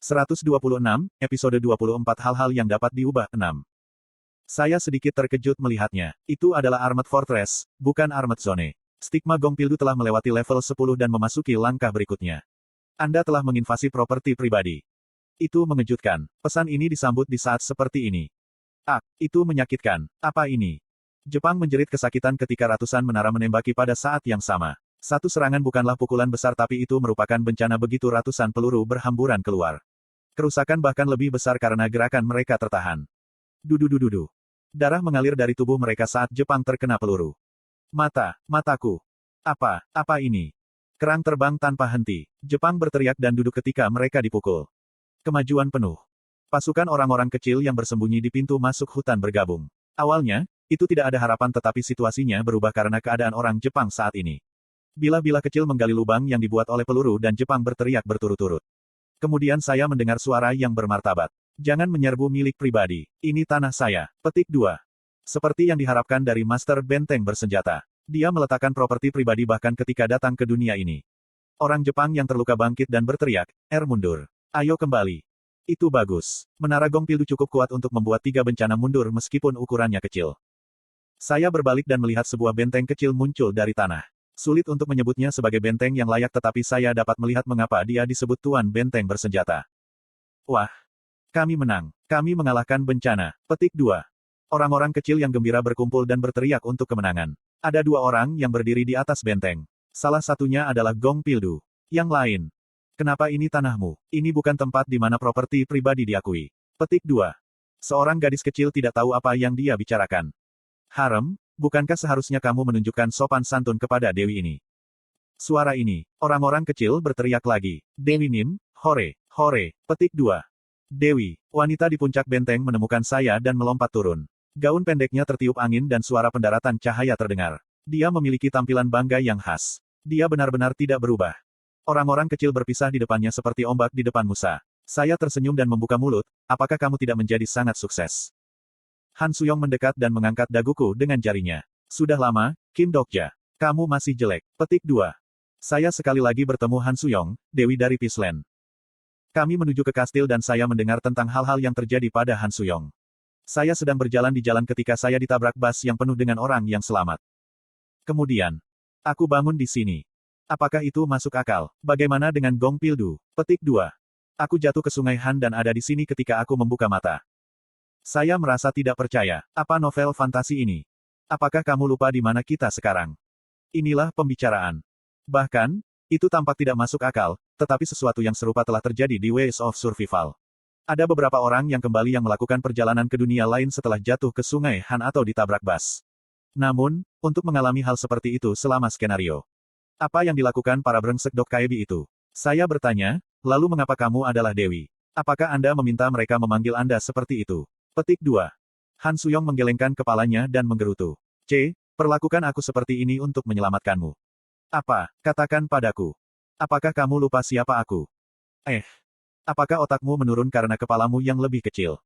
126, episode 24 hal-hal yang dapat diubah, 6. Saya sedikit terkejut melihatnya. Itu adalah Armored Fortress, bukan Armored Zone. Stigma Gongpildu telah melewati level 10 dan memasuki langkah berikutnya. Anda telah menginvasi properti pribadi. Itu mengejutkan. Pesan ini disambut di saat seperti ini. Itu menyakitkan. Apa ini? Jepang menjerit kesakitan ketika ratusan menara menembaki pada saat yang sama. Satu serangan bukanlah pukulan besar, tapi itu merupakan bencana begitu ratusan peluru berhamburan keluar. Kerusakan bahkan lebih besar karena gerakan mereka tertahan. Dudu. Darah mengalir dari tubuh mereka saat Jepang terkena peluru. Mataku. Apa ini? Kerang terbang tanpa henti. Jepang berteriak dan duduk ketika mereka dipukul. Kemajuan penuh. Pasukan orang-orang kecil yang bersembunyi di pintu masuk hutan bergabung. Awalnya, itu tidak ada harapan, tetapi situasinya berubah karena keadaan orang Jepang saat ini. Bilah-bilah kecil menggali lubang yang dibuat oleh peluru dan Jepang berteriak berturut-turut. Kemudian saya mendengar suara yang bermartabat. Jangan menyerbu milik pribadi. Ini tanah saya. Petik 2. Seperti yang diharapkan dari Master Benteng bersenjata. Dia meletakkan properti pribadi bahkan ketika datang ke dunia ini. Orang Jepang yang terluka bangkit dan berteriak, mundur. Ayo kembali. Itu bagus. Menara Gongpildu cukup kuat untuk membuat 3 bencana mundur meskipun ukurannya kecil. Saya berbalik dan melihat sebuah benteng kecil muncul dari tanah. Sulit untuk menyebutnya sebagai benteng yang layak, tetapi saya dapat melihat mengapa dia disebut Tuan Benteng Bersenjata. Wah! Kami menang. Kami mengalahkan bencana. Petik 2. Orang-orang kecil yang gembira berkumpul dan berteriak untuk kemenangan. Ada 2 orang yang berdiri di atas benteng. Salah satunya adalah Gongpildu. Yang lain. Kenapa ini tanahmu? Ini bukan tempat di mana properti pribadi diakui. Petik 2. Seorang gadis kecil tidak tahu apa yang dia bicarakan. Harem, bukankah seharusnya kamu menunjukkan sopan santun kepada Dewi ini? Suara ini. Orang-orang kecil berteriak lagi. Dewi Nim, hore. Petik 2. Dewi, wanita di puncak benteng menemukan saya dan melompat turun. Gaun pendeknya tertiup angin dan suara pendaratan cahaya terdengar. Dia memiliki tampilan bangga yang khas. Dia benar-benar tidak berubah. Orang-orang kecil berpisah di depannya seperti ombak di depan Musa. Saya tersenyum dan membuka mulut. Apakah kamu tidak menjadi sangat sukses? Han Suyong mendekat dan mengangkat daguku dengan jarinya. Sudah lama, Kim Dokja. Kamu masih jelek. Petik 2. Saya sekali lagi bertemu Han Suyong, Dewi dari Peace Land. Kami menuju ke kastil dan saya mendengar tentang hal-hal yang terjadi pada Han Suyong. Saya sedang berjalan di jalan ketika saya ditabrak bus yang penuh dengan orang yang selamat. Kemudian, aku bangun di sini. Apakah itu masuk akal? Bagaimana dengan Gongpildu? Petik 2. Aku jatuh ke Sungai Han dan ada di sini ketika aku membuka mata. Saya merasa tidak percaya. Apa novel fantasi ini? Apakah kamu lupa di mana kita sekarang? Inilah pembicaraan. Bahkan, itu tampak tidak masuk akal, tetapi sesuatu yang serupa telah terjadi di Ways of Survival. Ada beberapa orang yang kembali yang melakukan perjalanan ke dunia lain setelah jatuh ke Sungai Han atau ditabrak bus. Namun, untuk mengalami hal seperti itu selama skenario. Apa yang dilakukan para brengsek Dok Kaebi itu? Saya bertanya, lalu mengapa kamu adalah Dewi? Apakah Anda meminta mereka memanggil Anda seperti itu? Petik 2. Han Suyong menggelengkan kepalanya dan menggerutu. Perlakukan aku seperti ini untuk menyelamatkanmu. Katakan padaku. Apakah kamu lupa siapa aku? Apakah otakmu menurun karena kepalamu yang lebih kecil?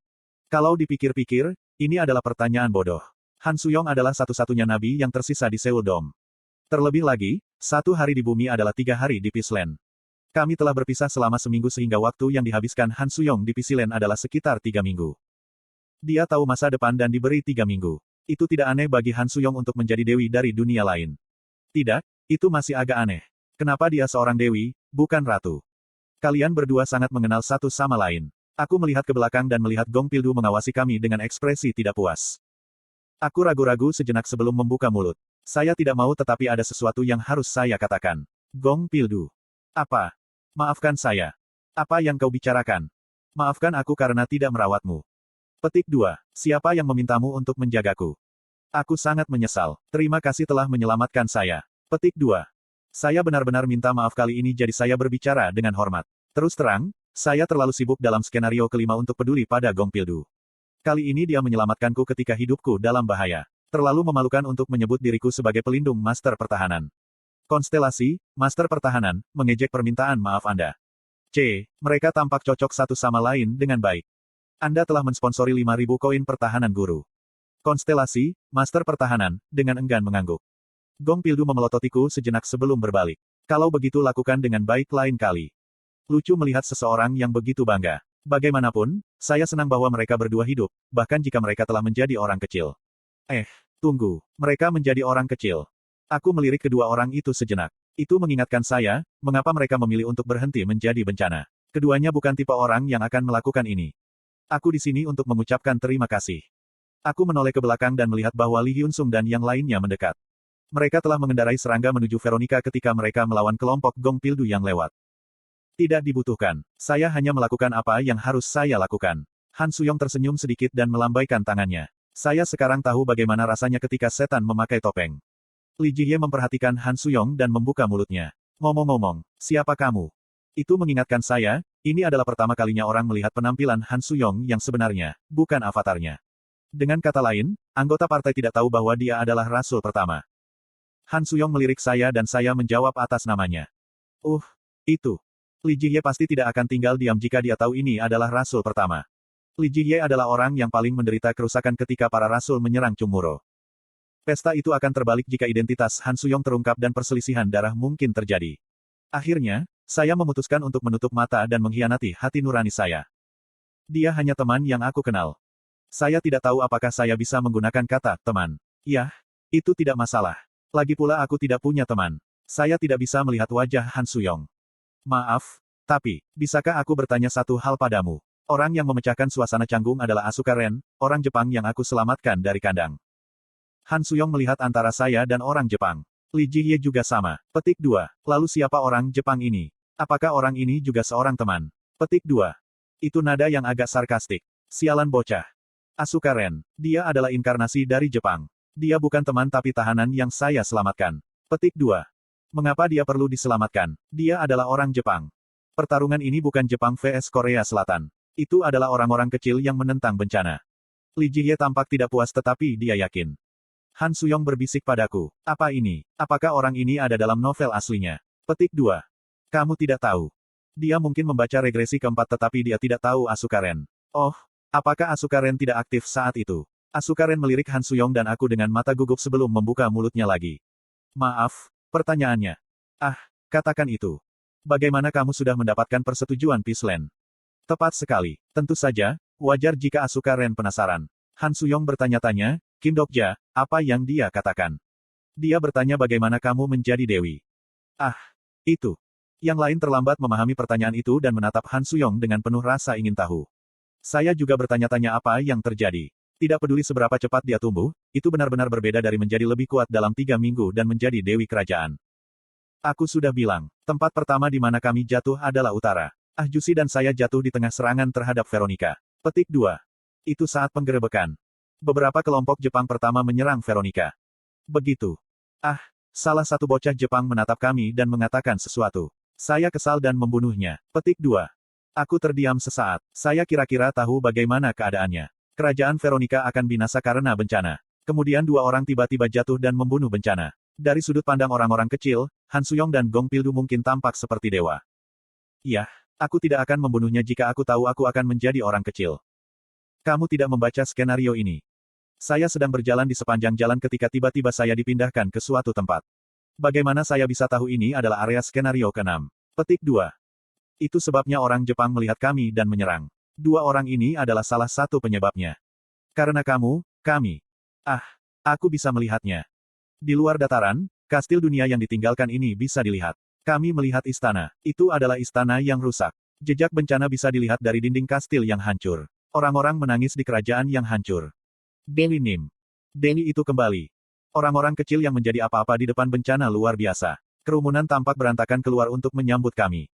Kalau dipikir-pikir, ini adalah pertanyaan bodoh. Han Suyong adalah satu-satunya nabi yang tersisa di Seoul Dome. Terlebih lagi, 1 hari di bumi adalah 3 hari di Peace Land. Kami telah berpisah selama seminggu sehingga waktu yang dihabiskan Han Suyong di Peace Land adalah sekitar 3 minggu. Dia tahu masa depan dan diberi 3 minggu. Itu tidak aneh bagi Han Suyong untuk menjadi dewi dari dunia lain. Tidak, itu masih agak aneh. Kenapa dia seorang dewi, bukan ratu? Kalian berdua sangat mengenal satu sama lain. Aku melihat ke belakang dan melihat Gongpildu mengawasi kami dengan ekspresi tidak puas. Aku ragu-ragu sejenak sebelum membuka mulut. Saya tidak mau, tetapi ada sesuatu yang harus saya katakan. Gongpildu. Apa? Maafkan saya. Apa yang kau bicarakan? Maafkan aku karena tidak merawatmu. Petik 2. Siapa yang memintamu untuk menjagaku? Aku sangat menyesal. Terima kasih telah menyelamatkan saya. Petik 2. Saya benar-benar minta maaf, kali ini jadi saya berbicara dengan hormat. Terus terang, saya terlalu sibuk dalam skenario kelima untuk peduli pada Gongpildu. Kali ini dia menyelamatkanku ketika hidupku dalam bahaya. Terlalu memalukan untuk menyebut diriku sebagai pelindung Master Pertahanan. Konstelasi, Master Pertahanan, mengejek permintaan maaf Anda. Mereka tampak cocok satu sama lain dengan baik. Anda telah mensponsori 5.000 koin pertahanan guru. Konstelasi, Master Pertahanan, dengan enggan mengangguk. Gongpildu memelototiku sejenak sebelum berbalik. Kalau begitu lakukan dengan baik lain kali. Lucu melihat seseorang yang begitu bangga. Bagaimanapun, saya senang bahwa mereka berdua hidup, bahkan jika mereka telah menjadi orang kecil. Tunggu. Mereka menjadi orang kecil. Aku melirik kedua orang itu sejenak. Itu mengingatkan saya, mengapa mereka memilih untuk berhenti menjadi bencana. Keduanya bukan tipe orang yang akan melakukan ini. Aku di sini untuk mengucapkan terima kasih. Aku menoleh ke belakang dan melihat bahwa Lee Hyun Sung dan yang lainnya mendekat. Mereka telah mengendarai serangga menuju Veronica ketika mereka melawan kelompok Gong Pildu yang lewat. Tidak dibutuhkan. Saya hanya melakukan apa yang harus saya lakukan. Han Suyong tersenyum sedikit dan melambaikan tangannya. Saya sekarang tahu bagaimana rasanya ketika setan memakai topeng. Li Jihye memperhatikan Han Suyong dan membuka mulutnya. Ngomong-ngomong, siapa kamu? Itu mengingatkan saya, ini adalah pertama kalinya orang melihat penampilan Han Suyong yang sebenarnya, bukan avatarnya. Dengan kata lain, anggota partai tidak tahu bahwa dia adalah rasul pertama. Han Suyong melirik saya dan saya menjawab atas namanya. Itu. Li Jihye pasti tidak akan tinggal diam jika dia tahu ini adalah rasul pertama. Li Jihye adalah orang yang paling menderita kerusakan ketika para rasul menyerang Chungmuro. Pesta itu akan terbalik jika identitas Han Suyong terungkap dan perselisihan darah mungkin terjadi. Akhirnya, saya memutuskan untuk menutup mata dan mengkhianati hati nurani saya. Dia hanya teman yang aku kenal. Saya tidak tahu apakah saya bisa menggunakan kata teman. Ya, itu tidak masalah. Lagi pula aku tidak punya teman. Saya tidak bisa melihat wajah Han Suyong. Maaf, tapi, bisakah aku bertanya satu hal padamu? Orang yang memecahkan suasana canggung adalah Asuka Ren, orang Jepang yang aku selamatkan dari kandang. Han Suyong melihat antara saya dan orang Jepang. Li Jihye juga sama. Petik 2. Lalu siapa orang Jepang ini? Apakah orang ini juga seorang teman? Petik 2. Itu nada yang agak sarkastik. Sialan bocah. Asuka Ren. Dia adalah inkarnasi dari Jepang. Dia bukan teman tapi tahanan yang saya selamatkan. Petik 2. Mengapa dia perlu diselamatkan? Dia adalah orang Jepang. Pertarungan ini bukan Jepang vs Korea Selatan. Itu adalah orang-orang kecil yang menentang bencana. Li Jihye tampak tidak puas tetapi dia yakin. Han Suyong berbisik padaku. Apa ini? Apakah orang ini ada dalam novel aslinya? Petik 2. Kamu tidak tahu. Dia mungkin membaca regresi keempat tetapi dia tidak tahu Asuka Ren. Apakah Asuka Ren tidak aktif saat itu? Asuka Ren melirik Han Suyong dan aku dengan mata gugup sebelum membuka mulutnya lagi. Maaf, pertanyaannya. Katakan itu. Bagaimana kamu sudah mendapatkan persetujuan Peace Land? Tepat sekali. Tentu saja, wajar jika Asuka Ren penasaran. Han Suyong bertanya-tanya, Kim Dokja, apa yang dia katakan? Dia bertanya bagaimana kamu menjadi dewi. Itu. Yang lain terlambat memahami pertanyaan itu dan menatap Han Suyong dengan penuh rasa ingin tahu. Saya juga bertanya-tanya apa yang terjadi. Tidak peduli seberapa cepat dia tumbuh, itu benar-benar berbeda dari menjadi lebih kuat dalam 3 minggu dan menjadi dewi kerajaan. Aku sudah bilang, tempat pertama di mana kami jatuh adalah utara. Jusi dan saya jatuh di tengah serangan terhadap Veronica. Petik 2. Itu saat penggerebekan. Beberapa kelompok Jepang pertama menyerang Veronica. Begitu. Salah satu bocah Jepang menatap kami dan mengatakan sesuatu. Saya kesal dan membunuhnya. Petik 2. Aku terdiam sesaat. Saya kira-kira tahu bagaimana keadaannya. Kerajaan Veronica akan binasa karena bencana. Kemudian 2 orang tiba-tiba jatuh dan membunuh bencana. Dari sudut pandang orang-orang kecil, Han Suyong dan Gong Pildu mungkin tampak seperti dewa. Iya, aku tidak akan membunuhnya jika aku tahu aku akan menjadi orang kecil. Kamu tidak membaca skenario ini. Saya sedang berjalan di sepanjang jalan ketika tiba-tiba saya dipindahkan ke suatu tempat. Bagaimana saya bisa tahu ini adalah area skenario ke-6? Petik 2. Itu sebabnya orang Jepang melihat kami dan menyerang. 2 orang ini adalah salah satu penyebabnya. Karena kami. Aku bisa melihatnya. Di luar dataran, kastil dunia yang ditinggalkan ini bisa dilihat. Kami melihat istana. Itu adalah istana yang rusak. Jejak bencana bisa dilihat dari dinding kastil yang hancur. Orang-orang menangis di kerajaan yang hancur. Dewi Nim. Dewi itu kembali. Orang-orang kecil yang menjadi apa-apa di depan bencana luar biasa. Kerumunan tampak berantakan keluar untuk menyambut kami.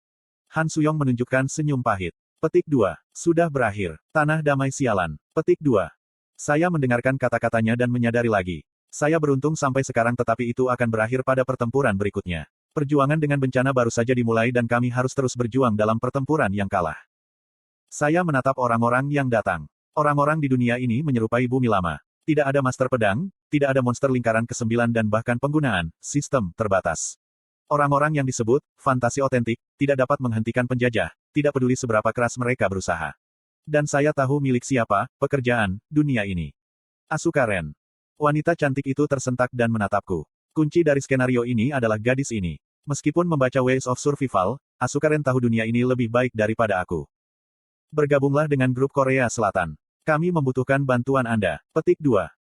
Han Suyong menunjukkan senyum pahit. Petik 2. Sudah berakhir. Tanah damai sialan. Petik 2. Saya mendengarkan kata-katanya dan menyadari lagi. Saya beruntung sampai sekarang tetapi itu akan berakhir pada pertempuran berikutnya. Perjuangan dengan bencana baru saja dimulai dan kami harus terus berjuang dalam pertempuran yang kalah. Saya menatap orang-orang yang datang. Orang-orang di dunia ini menyerupai bumi lama. Tidak ada master pedang, tidak ada monster lingkaran ke-9 dan bahkan penggunaan sistem terbatas. Orang-orang yang disebut fantasi otentik tidak dapat menghentikan penjajah, tidak peduli seberapa keras mereka berusaha. Dan saya tahu milik siapa pekerjaan dunia ini. Asuka Ren. Wanita cantik itu tersentak dan menatapku. Kunci dari skenario ini adalah gadis ini. Meskipun membaca Ways of Survival, Asukaren tahu dunia ini lebih baik daripada aku. Bergabunglah dengan grup Korea Selatan. Kami membutuhkan bantuan Anda. Petik 2.